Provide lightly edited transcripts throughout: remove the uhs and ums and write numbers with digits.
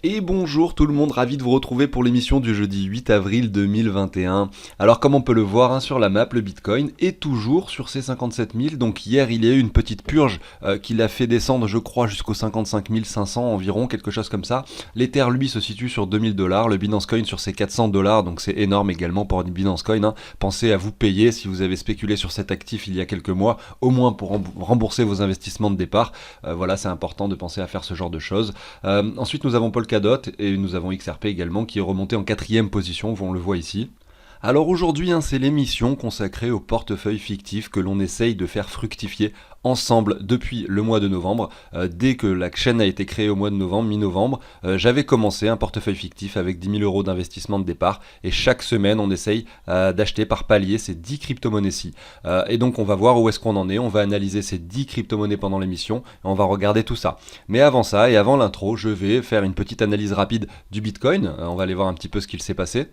Et bonjour tout le monde, ravi de vous retrouver pour l'émission du jeudi 8 avril 2021. Alors comme on peut le voir sur la map, le Bitcoin est toujours sur ses 57 000. Donc hier il y a eu une petite purge qui l'a fait descendre je crois jusqu'aux 55 500 environ, quelque chose comme ça. L'Ether lui se situe sur 2000 $, le Binance Coin sur ses 400 $, donc c'est énorme également pour une Binance Coin. Pensez à vous payer si vous avez spéculé sur cet actif il y a quelques mois, au moins pour rembourser vos investissements de départ. Voilà, c'est important de penser à faire ce genre de choses. Ensuite nous avons Polkadot et nous avons XRP également qui est remonté en 4ème position, on le voit ici. Alors aujourd'hui, c'est l'émission consacrée au portefeuille fictif que l'on essaye de faire fructifier ensemble depuis le mois de novembre. Dès que la chaîne a été créée au mois de novembre, mi-novembre, j'avais commencé un portefeuille fictif avec 10 000 € d'investissement de départ et chaque semaine on essaye d'acheter par palier ces 10 crypto-monnaies-ci. Et donc on va voir où est-ce qu'on en est, on va analyser ces 10 crypto-monnaies pendant l'émission et on va regarder tout ça. Mais avant ça et avant l'intro, je vais faire une petite analyse rapide du Bitcoin. On va aller voir un petit peu ce qu'il s'est passé.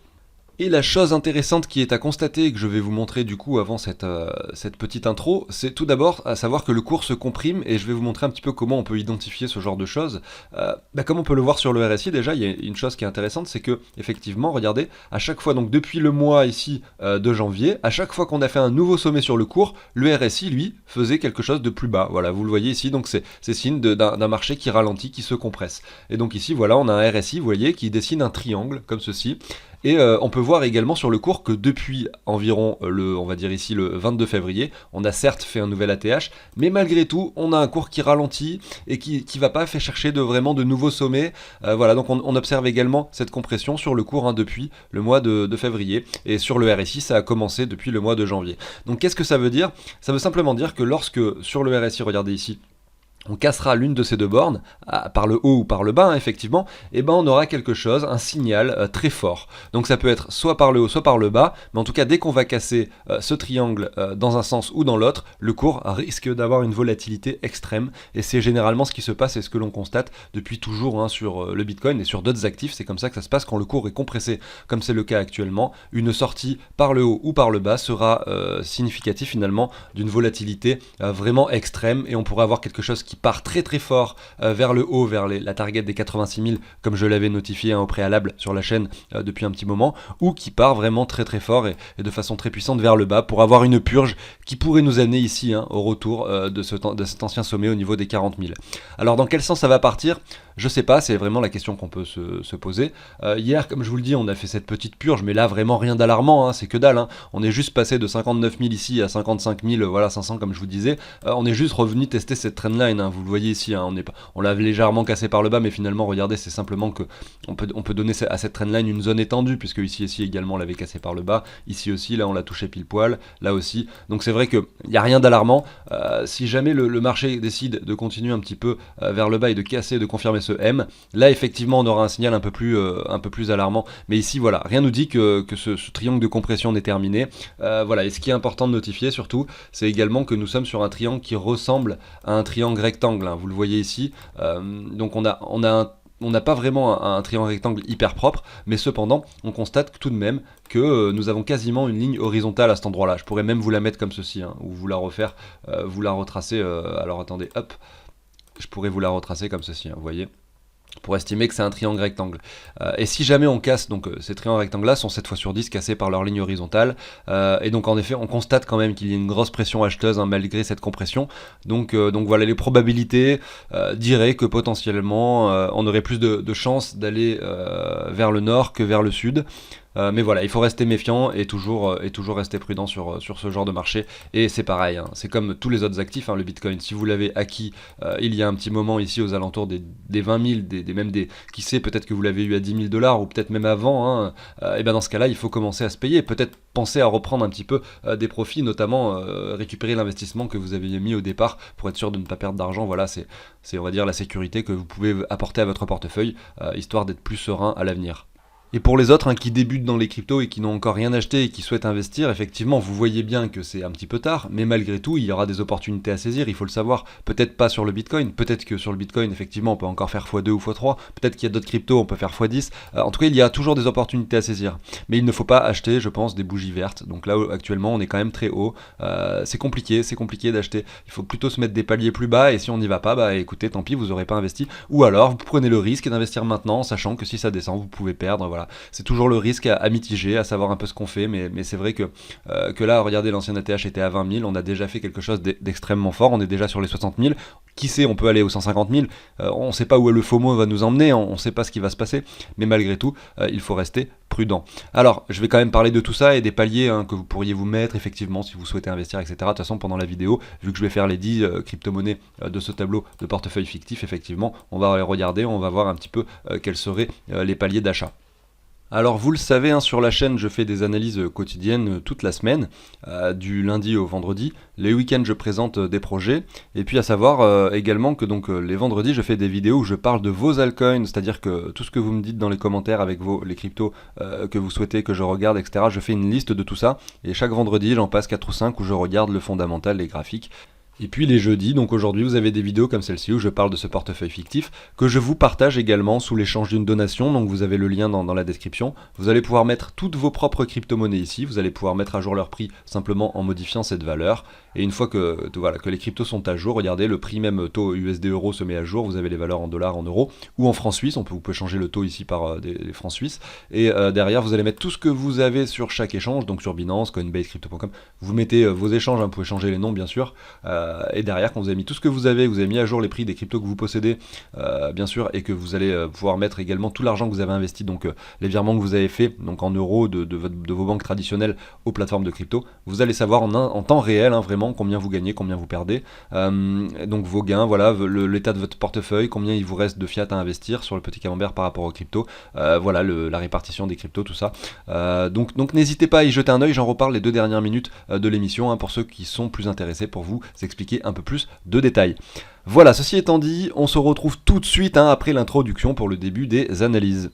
Et la chose intéressante qui est à constater et que je vais vous montrer du coup avant cette petite intro, c'est tout d'abord à savoir que le cours se comprime et je vais vous montrer un petit peu comment on peut identifier ce genre de choses. Comme on peut le voir sur le RSI déjà, il y a une chose qui est intéressante, c'est que effectivement, regardez, à chaque fois, donc depuis le mois ici de janvier, à chaque fois qu'on a fait un nouveau sommet sur le cours, le RSI lui faisait quelque chose de plus bas. Voilà, vous le voyez ici, donc c'est signe d'un marché qui ralentit, qui se compresse. Et donc ici, voilà, on a un RSI, vous voyez, qui dessine un triangle comme ceci. Et on peut voir également sur le cours que depuis environ on va dire ici le 22 février, on a certes fait un nouvel ATH, mais malgré tout, on a un cours qui ralentit et qui va pas faire chercher vraiment de nouveaux sommets. Voilà, donc on observe également cette compression sur le cours depuis le mois de février. Et sur le RSI, ça a commencé depuis le mois de janvier. Donc qu'est-ce que ça veut dire? Ça veut simplement dire que lorsque sur le RSI, regardez ici, on cassera l'une de ces deux bornes, par le haut ou par le bas, effectivement, et on aura quelque chose, un signal très fort. Donc ça peut être soit par le haut, soit par le bas, mais en tout cas, dès qu'on va casser ce triangle dans un sens ou dans l'autre, le cours risque d'avoir une volatilité extrême, et c'est généralement ce qui se passe et ce que l'on constate depuis toujours sur le Bitcoin et sur d'autres actifs. C'est comme ça que ça se passe quand le cours est compressé, comme c'est le cas actuellement. Une sortie par le haut ou par le bas sera significative finalement d'une volatilité vraiment extrême, et on pourrait avoir quelque chose qui part très très fort vers le haut, vers la target des 86 000, comme je l'avais notifié au préalable sur la chaîne depuis un petit moment, ou qui part vraiment très très fort et de façon très puissante vers le bas pour avoir une purge qui pourrait nous amener ici au retour de cet ancien sommet au niveau des 40 000. Alors dans quel sens ça va partir? Je sais pas, c'est vraiment la question qu'on peut se poser. Hier, comme je vous le dis, on a fait cette petite purge, mais là vraiment rien d'alarmant, c'est que dalle. On est juste passé de 59 000 ici à 55 000, voilà 500 comme je vous disais. On est juste revenu tester cette trendline, vous le voyez ici, on l'a légèrement cassé par le bas, mais finalement regardez, c'est simplement que on peut donner à cette trendline une zone étendue, puisque ici également on l'avait cassé par le bas, ici aussi, là on l'a touché pile poil, là aussi. Donc c'est vrai qu'il n'y a rien d'alarmant. Si jamais le marché décide de continuer un petit peu vers le bas et de casser, de confirmer ce M, là effectivement on aura un signal un peu plus alarmant. Mais ici voilà, rien nous dit que ce triangle de compression n'est terminé. Voilà, et ce qui est important de notifier surtout, c'est également que nous sommes sur un triangle qui ressemble à un triangle rectangle, vous le voyez ici. Donc on n'a pas vraiment un triangle rectangle hyper propre, mais cependant, on constate tout de même que nous avons quasiment une ligne horizontale à cet endroit-là. Je pourrais même vous la mettre comme ceci, ou vous la refaire, vous la retracer. Alors attendez, hop, je pourrais vous la retracer comme ceci, vous voyez, pour estimer que c'est un triangle rectangle. Et si jamais on casse, donc ces triangles rectangles-là sont 7 fois sur 10 cassés par leur ligne horizontale, et donc en effet on constate quand même qu'il y a une grosse pression acheteuse malgré cette compression. Donc voilà, les probabilités diraient que potentiellement on aurait plus de chances d'aller vers le nord que vers le sud. Mais voilà, il faut rester méfiant et toujours rester prudent sur ce genre de marché. Et c'est pareil, c'est comme tous les autres actifs, le Bitcoin. Si vous l'avez acquis il y a un petit moment ici aux alentours des 20 000, qui sait, peut-être que vous l'avez eu à 10 000 $, ou peut-être même avant, et bien dans ce cas-là, il faut commencer à se payer. Peut-être penser à reprendre un petit peu des profits, notamment récupérer l'investissement que vous aviez mis au départ pour être sûr de ne pas perdre d'argent. Voilà, c'est on va dire la sécurité que vous pouvez apporter à votre portefeuille, histoire d'être plus serein à l'avenir. Et pour les autres qui débutent dans les cryptos et qui n'ont encore rien acheté et qui souhaitent investir, effectivement, vous voyez bien que c'est un petit peu tard, mais malgré tout, il y aura des opportunités à saisir, il faut le savoir. Peut-être pas sur le Bitcoin, peut-être que sur le Bitcoin, effectivement, on peut encore faire x2 ou x3, peut-être qu'il y a d'autres cryptos, on peut faire x10. En tout cas, il y a toujours des opportunités à saisir. Mais il ne faut pas acheter, je pense, des bougies vertes. Donc là, actuellement, on est quand même très haut. C'est compliqué d'acheter. Il faut plutôt se mettre des paliers plus bas, et si on n'y va pas, bah écoutez, tant pis, vous n'aurez pas investi. Ou alors, vous prenez le risque d'investir maintenant, sachant que si ça descend, vous pouvez perdre, voilà. C'est toujours le risque à mitiger, à savoir un peu ce qu'on fait, mais c'est vrai que là, regardez, l'ancien ATH était à 20 000, on a déjà fait quelque chose d'extrêmement fort, on est déjà sur les 60 000, qui sait, on peut aller aux 150 000, on ne sait pas où le FOMO va nous emmener, on ne sait pas ce qui va se passer, mais malgré tout, il faut rester prudent. Alors, je vais quand même parler de tout ça et des paliers que vous pourriez vous mettre, effectivement, si vous souhaitez investir, etc. De toute façon, pendant la vidéo, vu que je vais faire les 10 crypto-monnaies de ce tableau de portefeuille fictif, effectivement, on va les regarder, on va voir un petit peu quels seraient les paliers d'achat. Alors vous le savez, sur la chaîne je fais des analyses quotidiennes toute la semaine, du lundi au vendredi. Les week-ends je présente des projets, et puis à savoir également que donc les vendredis je fais des vidéos où je parle de vos altcoins, c'est-à-dire que tout ce que vous me dites dans les commentaires avec les cryptos que vous souhaitez que je regarde, etc. Je fais une liste de tout ça, et chaque vendredi j'en passe 4 ou 5 où je regarde le fondamental, les graphiques. Et puis les jeudis, donc aujourd'hui vous avez des vidéos comme celle-ci où je parle de ce portefeuille fictif que je vous partage également sous l'échange d'une donation, donc vous avez le lien dans la description. Vous allez pouvoir mettre toutes vos propres crypto-monnaies ici, vous allez pouvoir mettre à jour leur prix simplement en modifiant cette valeur. Et une fois que les cryptos sont à jour, regardez, le prix même taux USD euro se met à jour, vous avez les valeurs en dollars, en euros ou en francs suisses, vous pouvez changer le taux ici par des francs suisses. Et derrière vous allez mettre tout ce que vous avez sur chaque échange, donc sur Binance, Coinbase, Crypto.com, vous mettez vos échanges, vous pouvez changer les noms bien sûr. Et derrière, quand vous avez mis tout ce que vous avez mis à jour les prix des cryptos que vous possédez, bien sûr, et que vous allez pouvoir mettre également tout l'argent que vous avez investi, donc les virements que vous avez fait, donc en euros de vos banques traditionnelles aux plateformes de crypto, vous allez savoir en temps réel, vraiment, combien vous gagnez, combien vous perdez, donc vos gains, voilà, l'état de votre portefeuille, combien il vous reste de fiat à investir sur le petit camembert par rapport aux cryptos, voilà, la répartition des cryptos, tout ça. Donc n'hésitez pas à y jeter un œil, j'en reparle les 2 dernières minutes de l'émission, pour ceux qui sont plus intéressés, pour vous expliquer un peu plus de détails. Voilà, ceci étant dit, on se retrouve tout de suite après l'introduction pour le début des analyses.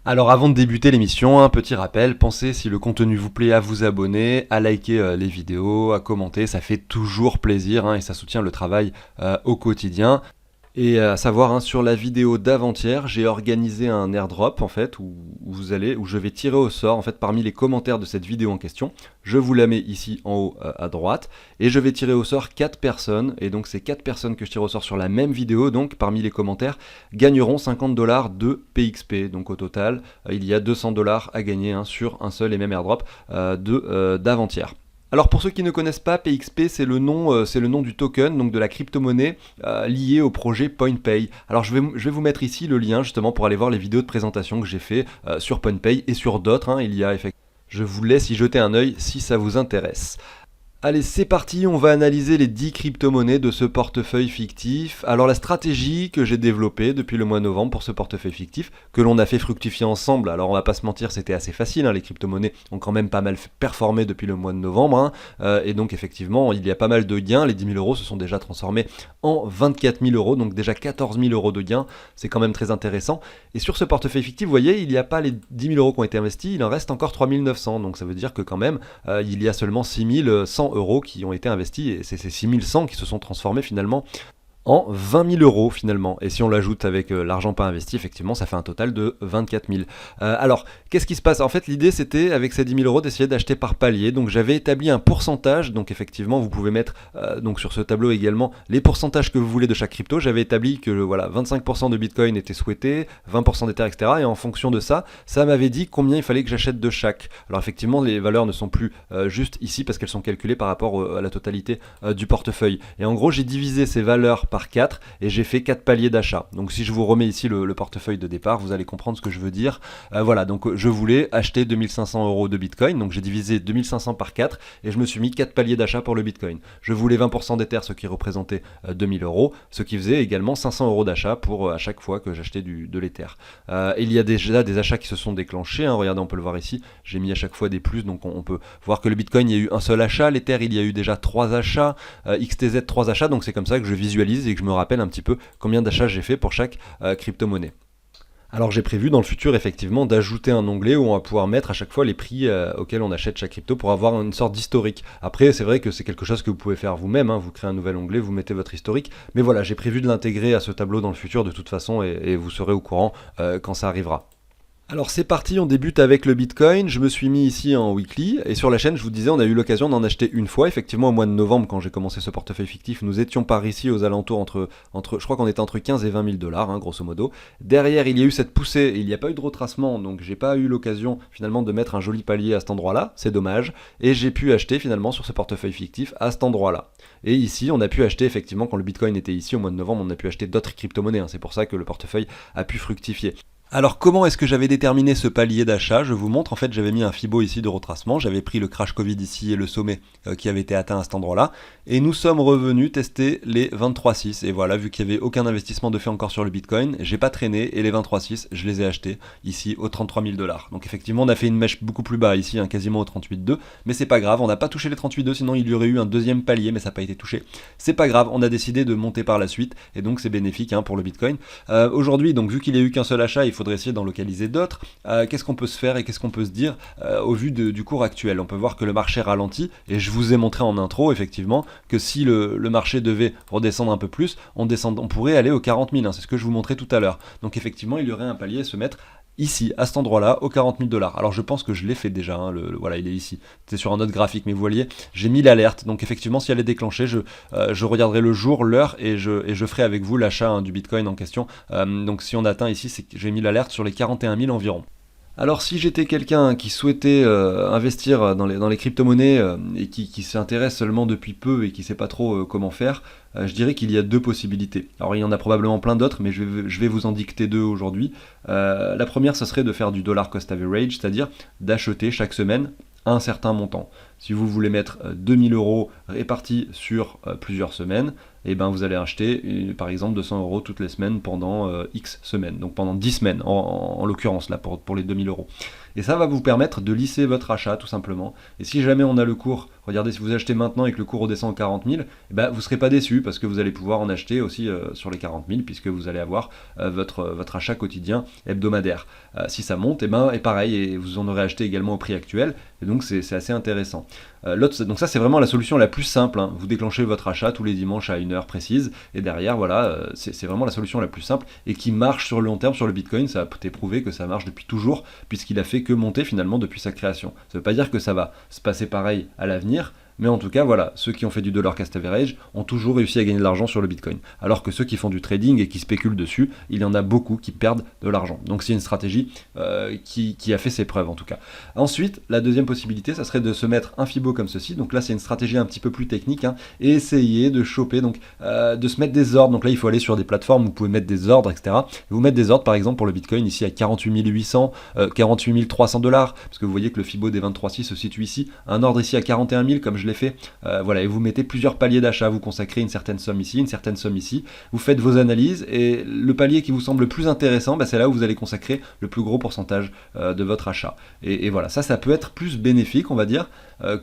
Alors avant de débuter l'émission, un petit rappel, pensez si le contenu vous plaît à vous abonner, à liker les vidéos, à commenter, ça fait toujours plaisir et ça soutient le travail au quotidien. Et à savoir, sur la vidéo d'avant-hier, j'ai organisé un airdrop en fait où je vais tirer au sort en fait parmi les commentaires de cette vidéo en question. Je vous la mets ici en haut à droite et je vais tirer au sort 4 personnes, et donc ces 4 personnes que je tire au sort sur la même vidéo, donc parmi les commentaires, gagneront 50 $ de PXP. Donc au total, il y a 200 $ à gagner sur un seul et même airdrop d'avant-hier. Alors pour ceux qui ne connaissent pas, PXP c'est le nom du token, donc de la crypto-monnaie liée au projet PointPay. Alors je vais vous mettre ici le lien justement pour aller voir les vidéos de présentation que j'ai fait sur PointPay et sur d'autres. Je vous laisse y jeter un œil si ça vous intéresse. Allez, c'est parti, on va analyser les 10 crypto-monnaies de ce portefeuille fictif. Alors la stratégie que j'ai développée depuis le mois de novembre pour ce portefeuille fictif, que l'on a fait fructifier ensemble, alors on va pas se mentir, c'était assez facile, les crypto-monnaies ont quand même pas mal performé depuis le mois de novembre, et donc effectivement il y a pas mal de gains, les 10 000 € se sont déjà transformés en 24 000 €, donc déjà 14 000 € de gains, c'est quand même très intéressant. Et sur ce portefeuille fictif, vous voyez, il n'y a pas les 10 000 € qui ont été investis, il en reste encore 3 900, donc ça veut dire que quand même, il y a seulement 6 100 € qui ont été investis, et c'est ces 6100 qui se sont transformés finalement en 20 000 € finalement. Et si on l'ajoute avec l'argent pas investi, effectivement, ça fait un total de 24 000. Alors, qu'est-ce qui se passe? En fait, l'idée, c'était, avec ces 10 000 € d'essayer d'acheter par palier. Donc, j'avais établi un pourcentage. Donc, effectivement, vous pouvez mettre donc sur ce tableau également les pourcentages que vous voulez de chaque crypto. J'avais établi que voilà, 25% de Bitcoin était souhaité, 20% d'Ether, etc. Et en fonction de ça, ça m'avait dit combien il fallait que j'achète de chaque. Alors, effectivement, les valeurs ne sont plus juste ici parce qu'elles sont calculées par rapport à la totalité du portefeuille. Et en gros, j'ai divisé ces valeurs par 4 et j'ai fait 4 paliers d'achat. Donc si je vous remets ici le portefeuille de départ, vous allez comprendre ce que je veux dire. Voilà, donc je voulais acheter 2500 € de Bitcoin, donc j'ai divisé 2500 par 4 et je me suis mis 4 paliers d'achat pour le Bitcoin. Je voulais 20% d'Ether, ce qui représentait 2000 €, ce qui faisait également 500 € d'achat pour à chaque fois que j'achetais de l'Ether. Il y a déjà des achats qui se sont déclenchés, regardez, on peut le voir ici, j'ai mis à chaque fois des plus, donc on peut voir que le Bitcoin, il y a eu un seul achat, l'Ether, il y a eu déjà 3 achats, XTZ 3 achats, donc c'est comme ça que je visualise dise et que je me rappelle un petit peu combien d'achats j'ai fait pour chaque crypto-monnaie. Alors j'ai prévu dans le futur effectivement d'ajouter un onglet où on va pouvoir mettre à chaque fois les prix auxquels on achète chaque crypto pour avoir une sorte d'historique. Après c'est vrai que c'est quelque chose que vous pouvez faire vous-même, hein. Vous créez un nouvel onglet, vous mettez votre historique, mais voilà, j'ai prévu de l'intégrer à ce tableau dans le futur de toute façon et vous serez au courant quand ça arrivera. Alors c'est parti, on débute avec le Bitcoin, je me suis mis ici en weekly, et sur la chaîne je vous disais on a eu l'occasion d'en acheter une fois, effectivement au mois de novembre quand j'ai commencé ce portefeuille fictif, nous étions par ici aux alentours je crois qu'on était entre 15 et 20 000 dollars, hein, grosso modo. Derrière il y a eu cette poussée, et il n'y a pas eu de retracement, donc j'ai pas eu l'occasion finalement de mettre un joli palier à cet endroit-là, c'est dommage, et j'ai pu acheter finalement sur ce portefeuille fictif à cet endroit-là. Et ici on a pu acheter effectivement quand le Bitcoin était ici au mois de novembre, on a pu acheter d'autres crypto-monnaies, hein, c'est pour ça que le portefeuille a pu fructifier. Alors comment est-ce que j'avais déterminé ce palier d'achat? Je vous montre, en fait j'avais mis un Fibo ici de retracement, j'avais pris le crash Covid ici et le sommet qui avait été atteint à cet endroit-là, et nous sommes revenus tester les 23,6, et voilà, vu qu'il n'y avait aucun investissement de fait encore sur le Bitcoin, j'ai pas traîné, et les 23,6, je les ai achetés ici aux 33 000 dollars. Donc effectivement on a fait une mèche beaucoup plus bas ici, hein, quasiment aux 38,2, mais c'est pas grave, on n'a pas touché les 38,2, sinon il y aurait eu un deuxième palier, mais ça n'a pas été touché. C'est pas grave, on a décidé de monter par la suite, et donc c'est bénéfique hein, pour le Bitcoin. Aujourd'hui, donc vu qu'il n'y a eu qu'un seul achat, il faudrait essayer d'en localiser d'autres. Qu'est-ce qu'on peut se faire et qu'est-ce qu'on peut se dire au vu du cours actuel? On peut voir que le marché ralentit, et je vous ai montré en intro effectivement que si le marché devait redescendre un peu plus, on pourrait aller aux 40 000, hein, c'est ce que je vous montrais tout à l'heure. Donc effectivement il y aurait un palier à se mettre ici, à cet endroit-là, aux 40 000 dollars. Alors je pense que je l'ai fait déjà, hein, voilà, il est ici. C'est sur un autre graphique, mais vous voyez, j'ai mis l'alerte. Donc effectivement, si elle est déclenchée, je regarderai le jour, l'heure, et je ferai avec vous l'achat hein, du Bitcoin en question. Donc si on atteint ici, c'est que j'ai mis l'alerte sur les 41 000 environ. Alors si j'étais quelqu'un qui souhaitait investir dans les crypto-monnaies et qui s'intéresse seulement depuis peu et qui ne sait pas trop comment faire, je dirais qu'il y a deux possibilités. Alors il y en a probablement plein d'autres, mais je vais vous en dicter deux aujourd'hui. La première, ce serait de faire du dollar cost average, c'est-à-dire d'acheter chaque semaine un certain montant. Si vous voulez mettre 2000 euros répartis sur plusieurs semaines, et ben vous allez acheter par exemple 200 euros toutes les semaines pendant X semaines, donc pendant 10 semaines en l'occurrence là pour les 2000 euros. Et ça va vous permettre de lisser votre achat tout simplement. Et si jamais on a le cours, regardez si vous achetez maintenant et que le cours redescend aux 40 000, eh ben, vous ne serez pas déçu parce que vous allez pouvoir en acheter aussi sur les 40 000 puisque vous allez avoir votre achat quotidien hebdomadaire. Si ça monte, et pareil, et vous en aurez acheté également au prix actuel, et donc c'est assez intéressant. Donc ça c'est vraiment la solution la plus simple, hein. Vous déclenchez votre achat tous les dimanches à une heure précise, et derrière voilà, c'est vraiment la solution la plus simple et qui marche sur le long terme sur le Bitcoin. Ça a été prouvé que ça marche depuis toujours puisqu'il a fait que monter finalement depuis sa création. Ça ne veut pas dire que ça va se passer pareil à l'avenir, mais en tout cas voilà, ceux qui ont fait du dollar cost average ont toujours réussi à gagner de l'argent sur le Bitcoin, alors que ceux qui font du trading et qui spéculent dessus, il y en a beaucoup qui perdent de l'argent. Donc c'est une stratégie qui a fait ses preuves en tout cas. Ensuite, la deuxième possibilité, ça serait de se mettre un Fibo comme ceci. Donc là c'est une stratégie un petit peu plus technique, hein, et essayer de choper, donc de se mettre des ordres. Donc là il faut aller sur des plateformes où vous pouvez mettre des ordres, etc. Vous mettre des ordres par exemple pour le Bitcoin ici à 48 800, 48 300 dollars, parce que vous voyez que le Fibo des 23,6 se situe ici, un ordre ici à 41 000 comme je l'ai fait, voilà, et vous mettez plusieurs paliers d'achat, vous consacrez une certaine somme ici, une certaine somme ici, vous faites vos analyses, et le palier qui vous semble le plus intéressant, c'est là où vous allez consacrer le plus gros pourcentage de votre achat. Et voilà, ça peut être plus bénéfique, on va dire,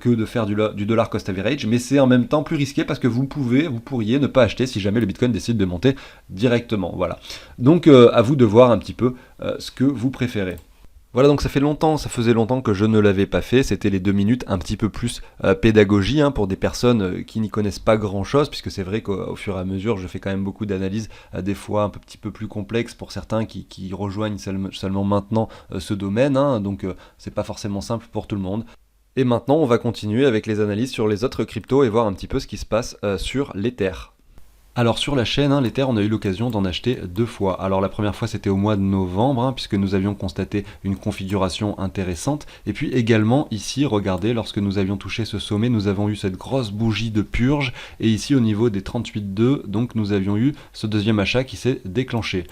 que de faire du dollar cost average, mais c'est en même temps plus risqué parce que vous pourriez ne pas acheter si jamais le Bitcoin décide de monter directement. Voilà. Donc à vous de voir un petit peu ce que vous préférez. Voilà, donc ça faisait longtemps que je ne l'avais pas fait. C'était les 2 minutes un petit peu plus pédagogie hein, pour des personnes qui n'y connaissent pas grand chose, puisque c'est vrai qu'au fur et à mesure je fais quand même beaucoup d'analyses, des fois un petit peu plus complexes pour certains qui rejoignent seulement maintenant ce domaine, hein, donc c'est pas forcément simple pour tout le monde. Et maintenant on va continuer avec les analyses sur les autres cryptos et voir un petit peu ce qui se passe sur l'Ether. Alors sur la chaîne, hein, l'Ether, on a eu l'occasion d'en acheter 2 fois. Alors la première fois c'était au mois de novembre, hein, puisque nous avions constaté une configuration intéressante. Et puis également ici, regardez, lorsque nous avions touché ce sommet, nous avons eu cette grosse bougie de purge. Et ici au niveau des 38,2, donc nous avions eu ce deuxième achat qui s'est déclenché.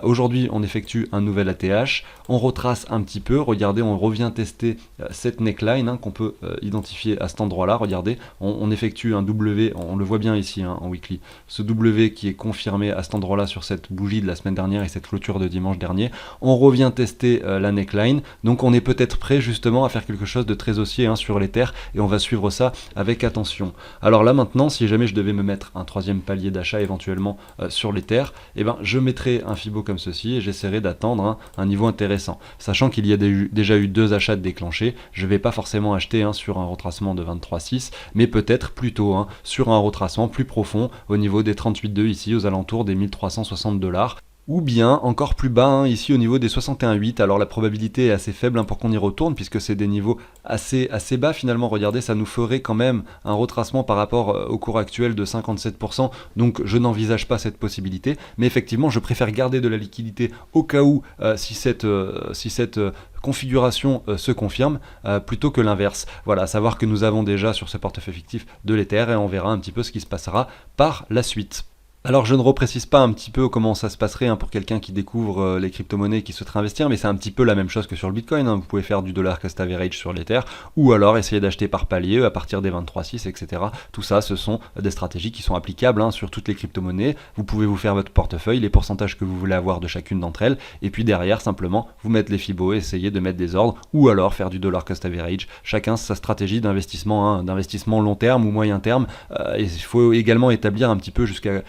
Aujourd'hui on effectue un nouvel ATH, on retrace un petit peu, regardez, on revient tester cette neckline hein, qu'on peut identifier à cet endroit-là. Regardez, on effectue un W, on le voit bien ici hein, en weekly. Ce W qui est confirmé à cet endroit-là sur cette bougie de la semaine dernière et cette clôture de dimanche dernier. On revient tester la neckline, donc on est peut-être prêt justement à faire quelque chose de très haussier sur l'Ether et on va suivre ça avec attention. Alors là maintenant, si jamais je devais me mettre un troisième palier d'achat éventuellement sur l'Ether, eh ben, je mettrai un Fibo comme ceci et j'essaierai d'attendre un niveau intéressant. Sachant qu'il y a déjà eu 2 achats de déclenchés, je ne vais pas forcément acheter sur un retracement de 23,6, mais peut-être plutôt sur un retracement plus profond au niveau des 38,2 ici, aux alentours des 1360$. Ou bien encore plus bas, ici au niveau des 61,8. Alors la probabilité est assez faible pour qu'on y retourne, puisque c'est des niveaux assez bas finalement. Regardez, ça nous ferait quand même un retracement par rapport au cours actuel de 57%, donc je n'envisage pas cette possibilité. Mais effectivement, je préfère garder de la liquidité au cas où, si cette configuration se confirme, plutôt que l'inverse. Voilà, à savoir que nous avons déjà sur ce portefeuille fictif de l'Ether, et on verra un petit peu ce qui se passera par la suite. Alors je ne reprécise pas un petit peu comment ça se passerait pour quelqu'un qui découvre les crypto-monnaies et qui souhaiterait investir, mais c'est un petit peu la même chose que sur le Bitcoin. Vous pouvez faire du dollar cost average sur l'Ether, ou alors essayer d'acheter par palier à partir des 23,6, etc. Tout ça, ce sont des stratégies qui sont applicables sur toutes les crypto-monnaies. Vous pouvez vous faire votre portefeuille, les pourcentages que vous voulez avoir de chacune d'entre elles, et puis derrière, simplement, vous mettre les Fibo, essayer de mettre des ordres, ou alors faire du dollar cost average. Chacun sa stratégie d'investissement, d'investissement long terme ou moyen terme. Et il faut également établir un petit peu jusqu'à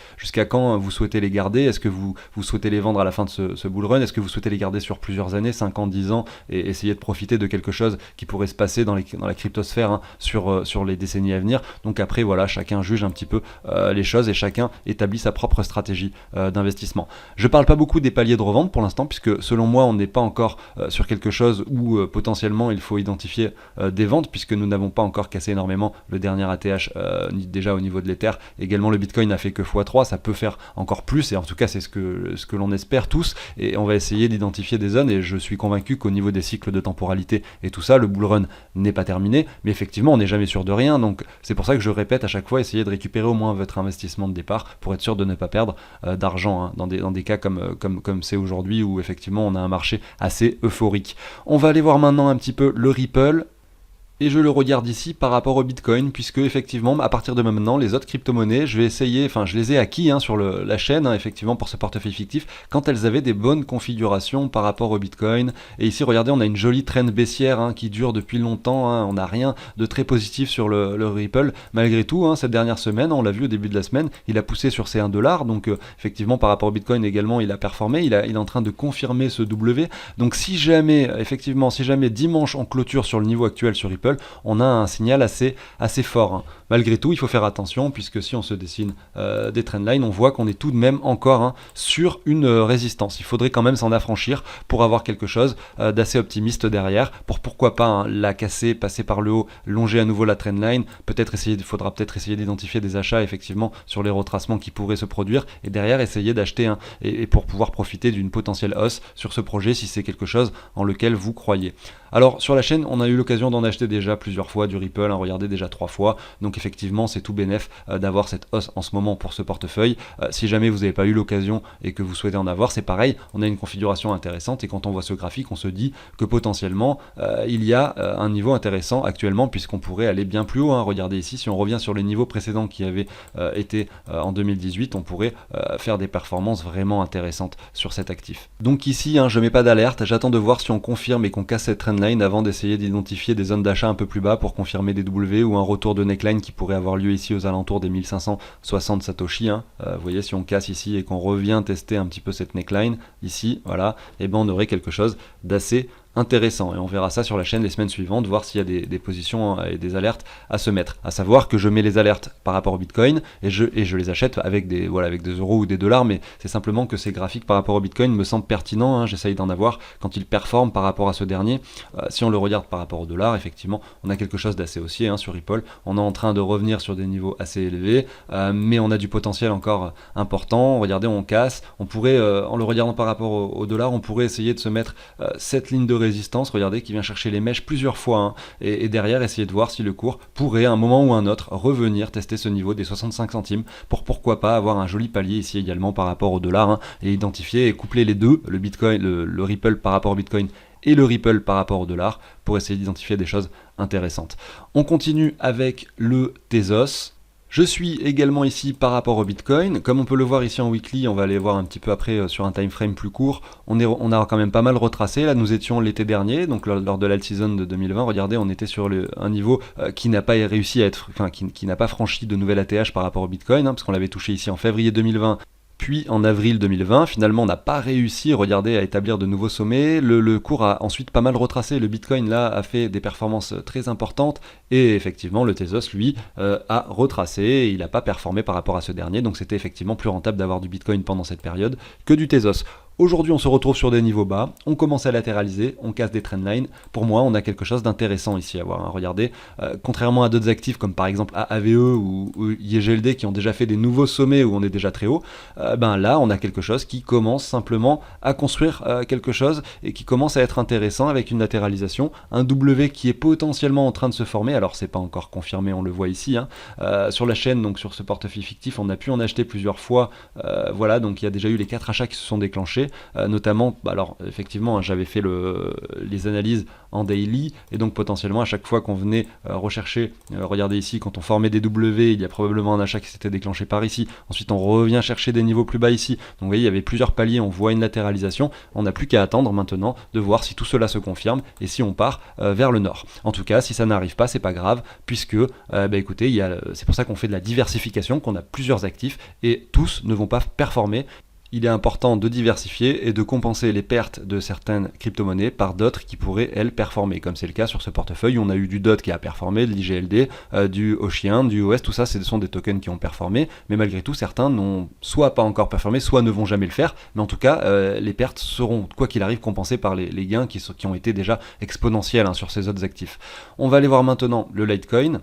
quand vous souhaitez les garder. Est-ce que vous souhaitez les vendre à la fin de ce bull run? Est-ce que vous souhaitez les garder sur plusieurs années, 5 ans, 10 ans, et essayer de profiter de quelque chose qui pourrait se passer dans la cryptosphère sur les décennies à venir? Donc après, voilà, chacun juge un petit peu les choses et chacun établit sa propre stratégie d'investissement. Je parle pas beaucoup des paliers de revente pour l'instant, puisque selon moi, on n'est pas encore sur quelque chose où potentiellement il faut identifier des ventes, puisque nous n'avons pas encore cassé énormément le dernier ATH déjà au niveau de l'Ether. Également, le Bitcoin n'a fait que x3, ça peut faire encore plus, et en tout cas c'est ce que l'on espère tous, et on va essayer d'identifier des zones, et je suis convaincu qu'au niveau des cycles de temporalité et tout ça, le bull run n'est pas terminé, mais effectivement on n'est jamais sûr de rien, donc c'est pour ça que je répète à chaque fois, essayez de récupérer au moins votre investissement de départ pour être sûr de ne pas perdre d'argent dans des cas comme c'est aujourd'hui, où effectivement on a un marché assez euphorique. On va aller voir maintenant un petit peu le Ripple. Et je le regarde ici par rapport au Bitcoin, puisque effectivement, à partir de maintenant, les autres crypto-monnaies, je les ai acquis sur la chaîne, effectivement, pour ce portefeuille fictif, quand elles avaient des bonnes configurations par rapport au Bitcoin. Et ici, regardez, on a une jolie trend baissière qui dure depuis longtemps, on n'a rien de très positif sur le Ripple. Malgré tout, cette dernière semaine, on l'a vu au début de la semaine, il a poussé sur ces 1$, donc effectivement, par rapport au Bitcoin également, il a performé, il est en train de confirmer ce W. Donc si jamais dimanche on clôture sur le niveau actuel sur Ripple, on a un signal assez fort. Malgré tout, il faut faire attention, puisque si on se dessine des trendlines, on voit qu'on est tout de même encore sur une résistance. Il faudrait quand même s'en affranchir pour avoir quelque chose d'assez optimiste derrière, pour pourquoi pas la casser, passer par le haut, longer à nouveau la trendline, il faudra peut-être essayer d'identifier des achats effectivement sur les retracements qui pourraient se produire, et derrière essayer d'acheter et pour pouvoir profiter d'une potentielle hausse sur ce projet si c'est quelque chose en lequel vous croyez. Alors sur la chaîne, on a eu l'occasion d'en acheter déjà plusieurs fois du Ripple, regardez, déjà 3 fois, donc effectivement c'est tout bénef d'avoir cette hausse en ce moment pour ce portefeuille. Si jamais vous n'avez pas eu l'occasion et que vous souhaitez en avoir, c'est pareil, on a une configuration intéressante, et quand on voit ce graphique, on se dit que potentiellement il y a un niveau intéressant actuellement, puisqu'on pourrait aller bien plus haut. Regardez ici, si on revient sur les niveaux précédents qui avaient été en 2018, on pourrait faire des performances vraiment intéressantes sur cet actif. Donc ici, je mets pas d'alerte, j'attends de voir si on confirme et qu'on casse cette trendline avant d'essayer d'identifier des zones d'achat un peu plus bas pour confirmer des W, ou un retour de neckline qui pourrait avoir lieu ici aux alentours des 1560 Satoshi. Vous voyez, si on casse ici et qu'on revient tester un petit peu cette neckline ici, voilà, et on aurait quelque chose d'assez intéressant, et on verra ça sur la chaîne les semaines suivantes, voir s'il y a des positions et des alertes à se mettre. À savoir que je mets les alertes par rapport au Bitcoin, et je les achète avec des euros ou des dollars, mais c'est simplement que ces graphiques par rapport au Bitcoin me semblent pertinents, j'essaye d'en avoir quand il performe par rapport à ce dernier. Si on le regarde par rapport au dollar, effectivement on a quelque chose d'assez haussier sur Ripple, on est en train de revenir sur des niveaux assez élevés, mais on a du potentiel encore important. Regardez, on casse, on pourrait, en le regardant par rapport au dollar, on pourrait essayer de se mettre cette ligne de résistance, regardez, qui vient chercher les mèches plusieurs fois, et derrière essayer de voir si le cours pourrait à un moment ou un autre revenir tester ce niveau des 65 centimes, pour pourquoi pas avoir un joli palier ici également par rapport au dollar, et identifier et coupler les deux, le Bitcoin, le Ripple par rapport au Bitcoin et le Ripple par rapport au dollar, pour essayer d'identifier des choses intéressantes. On continue avec le Tezos. Je suis également ici par rapport au Bitcoin. Comme on peut le voir ici en weekly, on va aller voir un petit peu après sur un time frame plus court. On a quand même pas mal retracé. Là, nous étions l'été dernier, donc lors de l'alt season de 2020. Regardez, on était sur un niveau qui n'a pas réussi à être, enfin, qui n'a pas franchi de nouvel ATH par rapport au Bitcoin, parce qu'on l'avait touché ici en février 2020. Puis en avril 2020, finalement, on n'a pas réussi, regardez, à établir de nouveaux sommets. Le cours a ensuite pas mal retracé. Le Bitcoin, là, a fait des performances très importantes. Et effectivement, le Tezos, lui, a retracé. Il n'a pas performé par rapport à ce dernier. Donc c'était effectivement plus rentable d'avoir du Bitcoin pendant cette période que du Tezos. Aujourd'hui, on se retrouve sur des niveaux bas, on commence à latéraliser, on casse des trendlines. Pour moi, on a quelque chose d'intéressant ici à voir. Hein. Regardez, contrairement à d'autres actifs comme par exemple AVE ou IGLD qui ont déjà fait des nouveaux sommets où on est déjà très haut, ben là, on a quelque chose qui commence simplement à construire quelque chose et qui commence à être intéressant avec une latéralisation. Un W qui est potentiellement en train de se former, alors c'est pas encore confirmé, on le voit ici. Hein. Sur la chaîne, donc sur ce portefeuille fictif, on a pu en acheter plusieurs fois. Voilà, donc il y a déjà eu les 4 achats qui se sont déclenchés. Notamment, alors effectivement, hein, j'avais fait les analyses en daily, et donc potentiellement à chaque fois qu'on venait rechercher, regardez ici, quand on formait des W, il y a probablement un achat qui s'était déclenché par ici, ensuite on revient chercher des niveaux plus bas ici, donc vous voyez il y avait plusieurs paliers, on voit une latéralisation, on n'a plus qu'à attendre maintenant de voir si tout cela se confirme et si on part vers le nord. En tout cas, si ça n'arrive pas, c'est pas grave, puisque écoutez, c'est pour ça qu'on fait de la diversification, qu'on a plusieurs actifs, et tous ne vont pas performer. Il est important de diversifier et de compenser les pertes de certaines crypto-monnaies par d'autres qui pourraient, elles, performer. Comme c'est le cas sur ce portefeuille, on a eu du DOT qui a performé, de l'IGLD, du Ocean, du OS, tout ça, ce sont des tokens qui ont performé, mais malgré tout, certains n'ont soit pas encore performé, soit ne vont jamais le faire, mais en tout cas, les pertes seront, quoi qu'il arrive, compensées par les gains qui ont été déjà exponentiels hein, sur ces autres actifs. On va aller voir maintenant le Litecoin.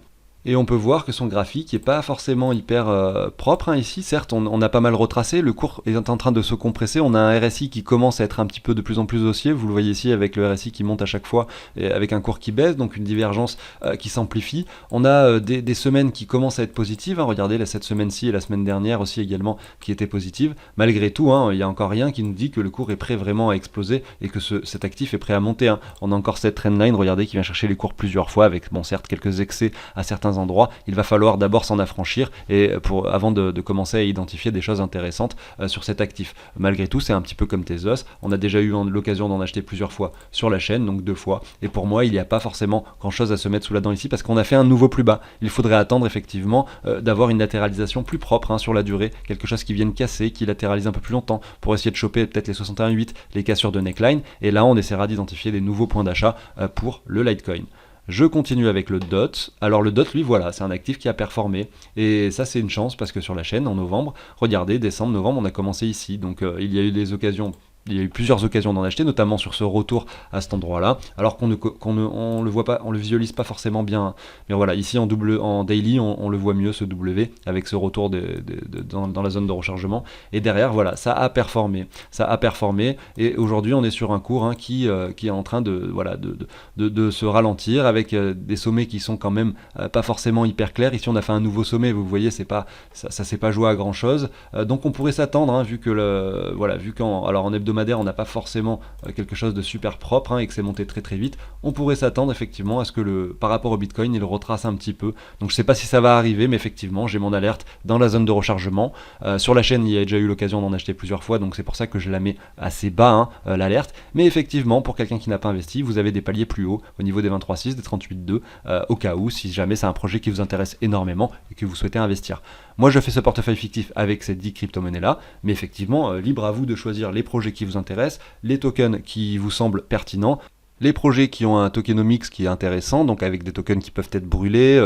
Et on peut voir que son graphique n'est pas forcément hyper propre hein, ici. Certes, on a pas mal retracé, le cours est en train de se compresser. On a un RSI qui commence à être un petit peu de plus en plus haussier. Vous le voyez ici avec le RSI qui monte à chaque fois, et avec un cours qui baisse, donc une divergence qui s'amplifie. On a des semaines qui commencent à être positives. Hein. Regardez, cette semaine-ci et la semaine dernière aussi également qui étaient positives. Malgré tout, hein, il n'y a encore rien qui nous dit que le cours est prêt vraiment à exploser et que cet actif est prêt à monter. Hein. On a encore cette trendline, regardez, qui vient chercher les cours plusieurs fois avec, bon, certes, quelques excès à certains endroits. Il va falloir d'abord s'en affranchir et avant de commencer à identifier des choses intéressantes sur cet actif. Malgré tout, c'est un petit peu comme Tezos. On a déjà eu l'occasion d'en acheter plusieurs fois sur la chaîne, donc 2 fois. Et pour moi, il n'y a pas forcément grand chose à se mettre sous la dent ici parce qu'on a fait un nouveau plus bas. Il faudrait attendre effectivement d'avoir une latéralisation plus propre hein, sur la durée, quelque chose qui vienne casser, qui latéralise un peu plus longtemps pour essayer de choper peut-être les 61,8, les cassures de neckline. Et là, on essaiera d'identifier des nouveaux points d'achat pour le Litecoin. Je continue avec le DOT. Alors le DOT, lui, voilà, c'est un actif qui a performé. Et ça, c'est une chance parce que sur la chaîne, en novembre, regardez, décembre, novembre, on a commencé ici. Donc il y a eu des occasions. Il y a eu plusieurs occasions d'en acheter, notamment sur ce retour à cet endroit-là, alors on le voit pas, on le visualise pas forcément bien. Mais voilà, ici en daily, on le voit mieux ce W avec ce retour dans la zone de rechargement. Et derrière, voilà, ça a performé. Et aujourd'hui, on est sur un cours hein, qui est en train de se ralentir avec des sommets qui sont quand même pas forcément hyper clairs. Ici, on a fait un nouveau sommet. Vous voyez, ça s'est pas joué à grand chose. Donc, on pourrait s'attendre, hein, vu qu'en hebdomadaire, on n'a pas forcément quelque chose de super propre hein, et que c'est monté très très vite, on pourrait s'attendre effectivement à ce que par rapport au Bitcoin, il retrace un petit peu. Donc je sais pas si ça va arriver, mais effectivement, j'ai mon alerte dans la zone de rechargement. Sur la chaîne, il y a déjà eu l'occasion d'en acheter plusieurs fois, donc c'est pour ça que je la mets assez bas, hein, l'alerte. Mais effectivement, pour quelqu'un qui n'a pas investi, vous avez des paliers plus hauts au niveau des 23,6, des 38,2, au cas où, si jamais c'est un projet qui vous intéresse énormément et que vous souhaitez investir. Moi, je fais ce portefeuille fictif avec ces 10 crypto-monnaies-là, mais effectivement, libre à vous de choisir les projets qui vous intéressent, les tokens qui vous semblent pertinents, les projets qui ont un tokenomics qui est intéressant, donc avec des tokens qui peuvent être brûlés,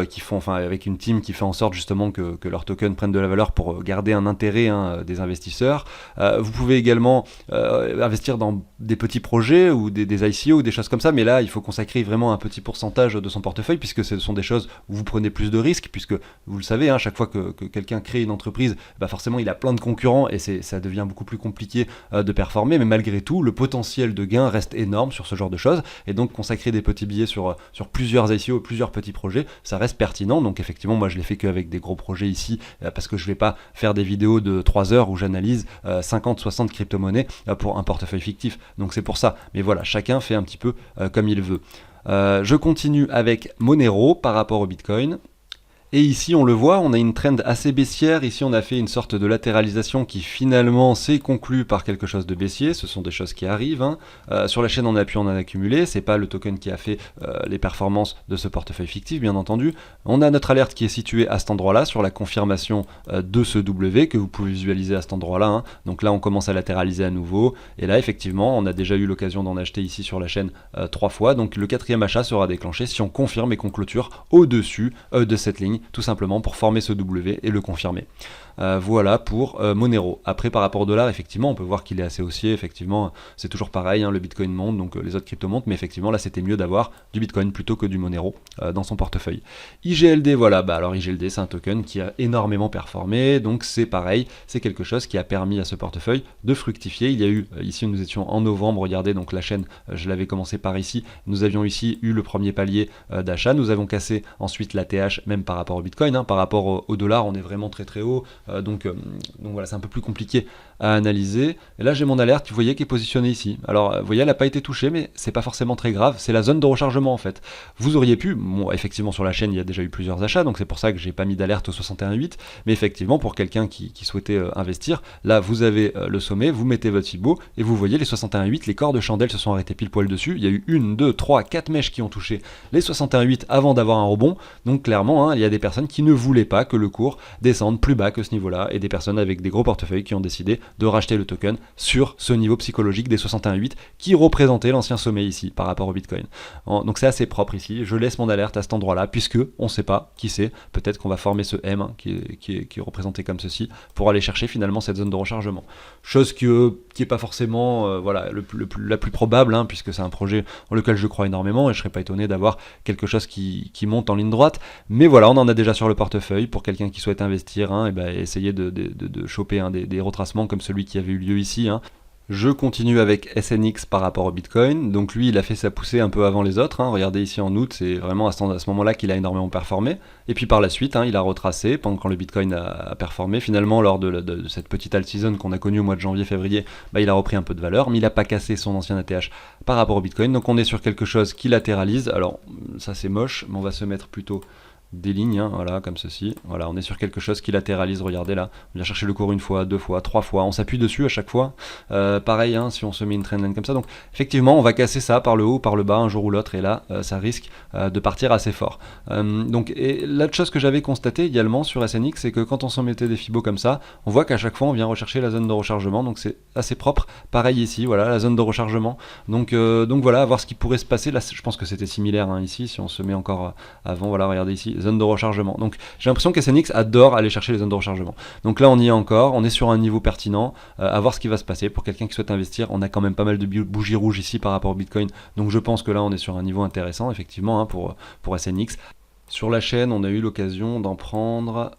avec une team qui fait en sorte justement que leurs tokens prennent de la valeur pour garder un intérêt hein, des investisseurs. Vous pouvez également investir dans des petits projets ou des ICO ou des choses comme ça, mais là il faut consacrer vraiment un petit pourcentage de son portefeuille puisque ce sont des choses où vous prenez plus de risques, puisque vous le savez, hein, chaque fois que quelqu'un crée une entreprise, forcément il a plein de concurrents et ça devient beaucoup plus compliqué de performer, mais malgré tout le potentiel de gain reste énorme sur ce genre de choses. Et donc consacrer des petits billets sur plusieurs ICO, plusieurs petits projets, ça reste pertinent. Donc effectivement, moi je l'ai fait qu'avec des gros projets ici, parce que je vais pas faire des vidéos de 3 heures où j'analyse 50-60 crypto-monnaies pour un portefeuille fictif. Donc c'est pour ça. Mais voilà, chacun fait un petit peu comme il veut. Je continue avec Monero par rapport au Bitcoin. Et ici, on le voit, on a une trend assez baissière. Ici, on a fait une sorte de latéralisation qui finalement s'est conclue par quelque chose de baissier. Ce sont des choses qui arrivent, hein. Sur la chaîne, on a pu en accumuler. C'est pas le token qui a fait les performances de ce portefeuille fictif, bien entendu. On a notre alerte qui est située à cet endroit-là, sur la confirmation de ce W que vous pouvez visualiser à cet endroit-là, hein. Donc là, on commence à latéraliser à nouveau. Et là, effectivement, on a déjà eu l'occasion d'en acheter ici sur la chaîne 3 fois. Donc le 4e achat sera déclenché si on confirme et qu'on clôture au-dessus de cette ligne, tout simplement pour former ce W et le confirmer. Voilà pour Monero. Après, par rapport au dollar, effectivement, on peut voir qu'il est assez haussier. Effectivement, c'est toujours pareil, hein, le Bitcoin monte, donc les autres cryptos montent, mais effectivement, là, c'était mieux d'avoir du Bitcoin plutôt que du Monero dans son portefeuille. IGLD, voilà, alors IGLD, c'est un token qui a énormément performé, donc c'est pareil, c'est quelque chose qui a permis à ce portefeuille de fructifier. Il y a eu, ici, nous étions en novembre, regardez, donc la chaîne, je l'avais commencé par ici, nous avions ici eu le premier palier d'achat, nous avons cassé ensuite la TH, même par rapport au Bitcoin, hein, par rapport au dollar, on est vraiment très très haut. Donc voilà, c'est un peu plus compliqué à analyser. Et là, j'ai mon alerte, vous voyez, qui est positionnée ici. Alors, vous voyez, elle n'a pas été touchée, mais c'est pas forcément très grave. C'est la zone de rechargement, en fait. Vous auriez pu, bon, effectivement, sur la chaîne, il y a déjà eu plusieurs achats, donc c'est pour ça que j'ai pas mis d'alerte au 61.8. Mais effectivement, pour quelqu'un qui souhaitait investir, là, vous avez le sommet, vous mettez votre Fibo, et vous voyez les 61.8, les corps de chandelle se sont arrêtés pile poil dessus. Il y a eu 1, 2, 3, 4 mèches qui ont touché les 61.8 avant d'avoir un rebond. Donc, clairement, hein, il y a des personnes qui ne voulaient pas que le cours descende plus bas que ce niveau-là, et des personnes avec des gros portefeuilles qui ont décidé de racheter le token sur ce niveau psychologique des 61.8 qui représentait l'ancien sommet ici par rapport au Bitcoin. Donc c'est assez propre ici, je laisse mon alerte à cet endroit-là puisque on ne sait pas qui c'est, peut-être qu'on va former ce M hein, qui est représenté comme ceci pour aller chercher finalement cette zone de rechargement. Chose qui est pas forcément voilà, la plus probable hein, puisque c'est un projet dans lequel je crois énormément et je serais pas étonné d'avoir quelque chose qui monte en ligne droite, mais voilà, on en a déjà sur le portefeuille pour quelqu'un qui souhaite investir, hein, et ben, essayer de choper hein, des retracements comme celui qui avait eu lieu ici. Hein. Je continue avec SNX par rapport au Bitcoin, donc lui il a fait sa poussée un peu avant les autres, hein. Regardez ici en août, c'est vraiment à ce moment-là qu'il a énormément performé, et puis par la suite hein, il a retracé pendant quand le Bitcoin a performé, finalement lors de cette petite alt season qu'on a connue au mois de janvier-février, bah, il a repris un peu de valeur, mais il n'a pas cassé son ancien ATH par rapport au Bitcoin, donc on est sur quelque chose qui latéralise, alors ça c'est moche, mais on va se mettre plutôt des lignes, hein, voilà, comme ceci. Voilà, on est sur quelque chose qui latéralise, regardez là. On vient chercher le cours une fois, 2 fois, 3 fois, on s'appuie dessus à chaque fois. Pareil, hein, si on se met une trendline comme ça. Donc, effectivement, on va casser ça par le haut, par le bas, un jour ou l'autre, et là, ça risque de partir assez fort. Donc, et l'autre chose que j'avais constaté également sur SNX, c'est que quand on s'en mettait des fibos comme ça, on voit qu'à chaque fois, on vient rechercher la zone de rechargement. Donc, c'est assez propre. Pareil ici, voilà, la zone de rechargement. Donc voilà, à voir ce qui pourrait se passer. Là, je pense que c'était similaire hein, ici, si on se met encore avant, voilà, regardez ici. Zone de rechargement. Donc j'ai l'impression que SNX adore aller chercher les zones de rechargement. Donc là on y est encore, on est sur un niveau pertinent, à voir ce qui va se passer. Pour quelqu'un qui souhaite investir, on a quand même pas mal de bougies rouges ici par rapport au Bitcoin. Donc je pense que là on est sur un niveau intéressant effectivement hein, pour SNX. Sur la chaîne, on a eu l'occasion d'en prendre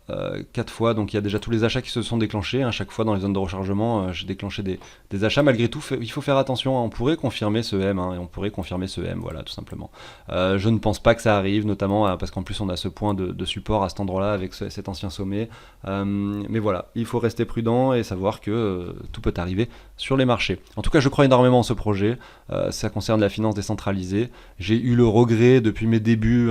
4 fois, donc il y a déjà tous les achats qui se sont déclenchés, hein. Chaque fois dans les zones de rechargement, j'ai déclenché des achats. Malgré tout, il faut faire attention, hein. On pourrait confirmer ce M, hein, et on pourrait confirmer ce M, voilà, tout simplement. Je ne pense pas que ça arrive, notamment parce qu'en plus on a ce point de support à cet endroit-là avec cet ancien sommet. Mais voilà, il faut rester prudent et savoir que tout peut arriver sur les marchés. En tout cas, je crois énormément en ce projet, ça concerne la finance décentralisée. J'ai eu le regret depuis mes débuts,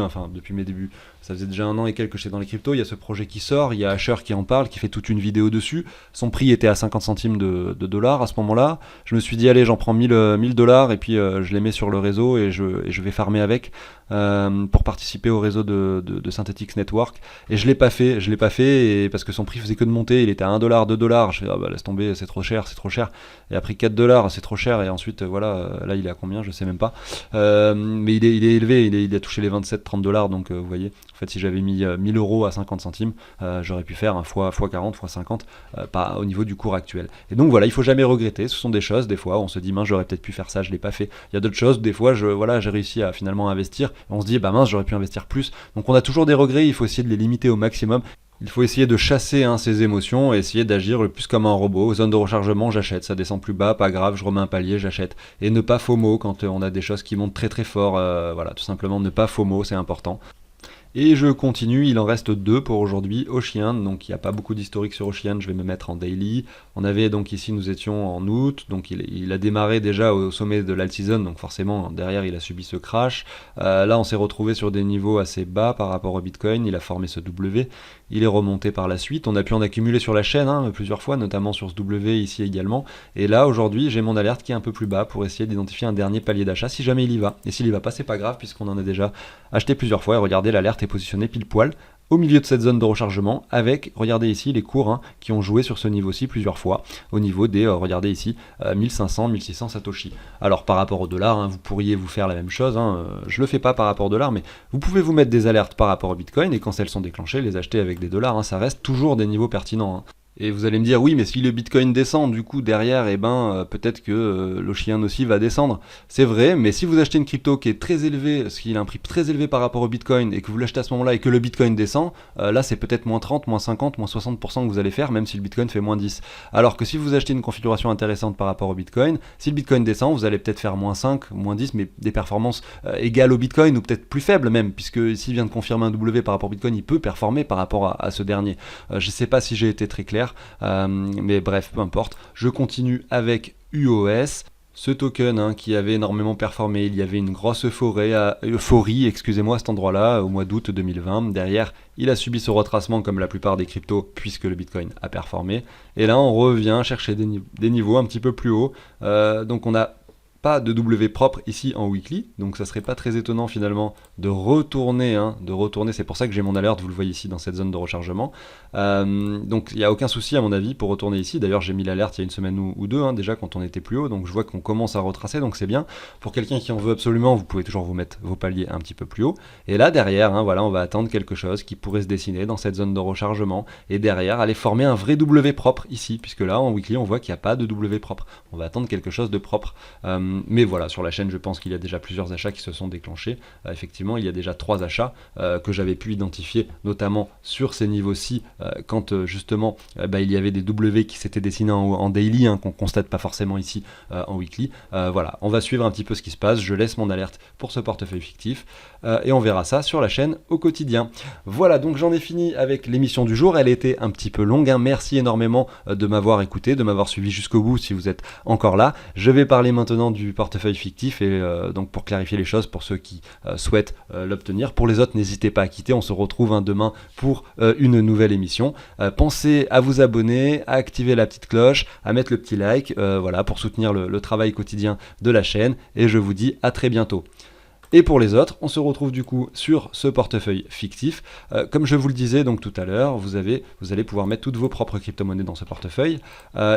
ça faisait déjà 1 an et quelques que j'étais dans les cryptos, il y a ce projet qui sort, il y a Asher qui en parle, qui fait toute une vidéo dessus, son prix était à 50 centimes de dollars à ce moment-là, je me suis dit allez j'en prends 1000 dollars et puis je les mets sur le réseau et je vais farmer avec pour participer au réseau de Synthetix Network, et je l'ai pas fait et parce que son prix faisait que de monter, il était à 1 dollar, 2 dollars, je fais ah bah laisse tomber, c'est trop cher, et après 4 dollars c'est trop cher, et ensuite voilà, là il est à combien, je sais même pas, mais il est élevé, il a touché les 27-30 dollars, donc vous voyez, en fait si j'avais mis 1000 euros à 50 centimes, j'aurais pu faire un fois 40, fois 50 pas au niveau du cours actuel. Et donc voilà, il faut jamais regretter, ce sont des choses, des fois on se dit mince j'aurais peut-être pu faire ça, je l'ai pas fait. Il y a d'autres choses, des fois j'ai réussi à finalement investir, et on se dit bah mince j'aurais pu investir plus. Donc on a toujours des regrets, il faut essayer de les limiter au maximum. Il faut essayer de chasser ses émotions et essayer d'agir le plus comme un robot. Zone de rechargement, j'achète, ça descend plus bas, pas grave, je remets un palier, j'achète. Et ne pas FOMO quand on a des choses qui montent très très fort, voilà, tout simplement ne pas FOMO, c'est important. Et je continue, il en reste 2 pour aujourd'hui, Ocean, donc il n'y a pas beaucoup d'historique sur Ocean, je vais me mettre en daily. On avait donc ici, nous étions en août, donc il a démarré déjà au sommet de l'alt-season, donc forcément derrière il a subi ce crash. Là on s'est retrouvé sur des niveaux assez bas par rapport au Bitcoin, il a formé ce W, il est remonté par la suite, on a pu en accumuler sur la chaîne plusieurs fois, notamment sur ce W ici également. Et là aujourd'hui j'ai mon alerte qui est un peu plus bas pour essayer d'identifier un dernier palier d'achat si jamais il y va. Et s'il y va pas c'est pas grave puisqu'on en a déjà acheté plusieurs fois et regardez l'alerte est positionnée pile poil au milieu de cette zone de rechargement avec, regardez ici, les cours qui ont joué sur ce niveau-ci plusieurs fois, au niveau des, regardez ici, 1500, 1600 Satoshi. Alors par rapport au dollar, vous pourriez vous faire la même chose, je le fais pas par rapport au dollar, mais vous pouvez vous mettre des alertes par rapport au Bitcoin et quand elles sont déclenchées, les acheter avec des dollars, ça reste toujours des niveaux pertinents. Et vous allez me dire, oui, mais si le Bitcoin descend, du coup, derrière, peut-être que l'Ocean aussi va descendre. C'est vrai, mais si vous achetez une crypto qui est très élevée, ce qui a un prix très élevé par rapport au Bitcoin, et que vous l'achetez à ce moment-là et que le Bitcoin descend, là, c'est peut-être moins 30, moins 50, moins 60% que vous allez faire, même si le Bitcoin fait moins 10. Alors que si vous achetez une configuration intéressante par rapport au Bitcoin, si le Bitcoin descend, vous allez peut-être faire moins 5, moins 10, mais des performances égales au Bitcoin, ou peut-être plus faibles même, puisque s'il vient de confirmer un W par rapport au Bitcoin, il peut performer par rapport à ce dernier. Je ne sais pas si j'ai été très clair. Mais bref, peu importe. Je continue avec UOS. Ce token qui avait énormément performé, il y avait une grosse euphorie, à cet endroit-là, au mois d'août 2020. Derrière, il a subi ce retracement comme la plupart des cryptos, puisque le Bitcoin a performé. Et là, on revient chercher des niveaux un petit peu plus hauts. Donc on a pas de W propre ici en weekly, donc ça serait pas très étonnant finalement de retourner, c'est pour ça que j'ai mon alerte, vous le voyez ici dans cette zone de rechargement. Donc il n'y a aucun souci à mon avis pour retourner ici, d'ailleurs j'ai mis l'alerte il y a une semaine ou deux déjà quand on était plus haut, donc je vois qu'on commence à retracer, donc c'est bien. Pour quelqu'un qui en veut absolument, vous pouvez toujours vous mettre vos paliers un petit peu plus haut, et là derrière, voilà, on va attendre quelque chose qui pourrait se dessiner dans cette zone de rechargement, et derrière aller former un vrai W propre ici, puisque là en weekly on voit qu'il n'y a pas de W propre, on va attendre quelque chose de propre. Mais voilà, sur la chaîne, je pense qu'il y a déjà plusieurs achats qui se sont déclenchés. Effectivement, il y a déjà 3 achats que j'avais pu identifier, notamment sur ces niveaux-ci, quand justement il y avait des W qui s'étaient dessinés en daily, qu'on constate pas forcément ici en weekly. Voilà, on va suivre un petit peu ce qui se passe. Je laisse mon alerte pour ce portefeuille fictif et on verra ça sur la chaîne au quotidien. Voilà, donc j'en ai fini avec l'émission du jour. Elle était un petit peu longue. Merci énormément de m'avoir écouté, de m'avoir suivi jusqu'au bout si vous êtes encore là. Je vais parler maintenant du portefeuille fictif et donc pour clarifier les choses pour ceux qui souhaitent l'obtenir. Pour les autres, n'hésitez pas à quitter, on se retrouve demain pour une nouvelle émission. Pensez à vous abonner, à activer la petite cloche, à mettre le petit like, voilà, pour soutenir le travail quotidien de la chaîne et je vous dis à très bientôt. Et pour les autres, on se retrouve du coup sur ce portefeuille fictif. Comme je vous le disais donc tout à l'heure, vous allez pouvoir mettre toutes vos propres crypto-monnaies dans ce portefeuille.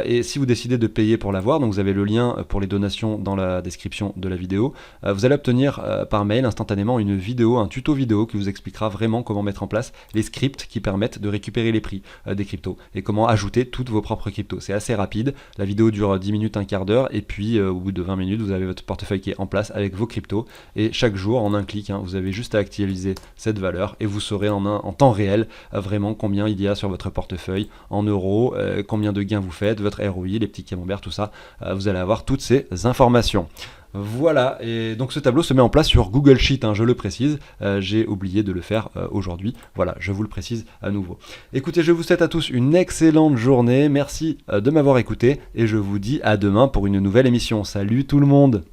Et si vous décidez de payer pour l'avoir, donc vous avez le lien pour les donations dans la description de la vidéo, vous allez obtenir par mail instantanément une vidéo, un tuto vidéo qui vous expliquera vraiment comment mettre en place les scripts qui permettent de récupérer les prix des cryptos et comment ajouter toutes vos propres cryptos. C'est assez rapide, la vidéo dure 10 minutes, un quart d'heure et puis au bout de 20 minutes, vous avez votre portefeuille qui est en place avec vos cryptos et chaque jour en un clic, vous avez juste à actualiser cette valeur et vous saurez en temps réel vraiment combien il y a sur votre portefeuille en euros, combien de gains vous faites, votre ROI, les petits camemberts, tout ça, vous allez avoir toutes ces informations. Voilà, et donc ce tableau se met en place sur Google Sheet, je le précise, j'ai oublié de le faire aujourd'hui, voilà, je vous le précise à nouveau. Écoutez, je vous souhaite à tous une excellente journée, merci de m'avoir écouté, et je vous dis à demain pour une nouvelle émission. Salut tout le monde!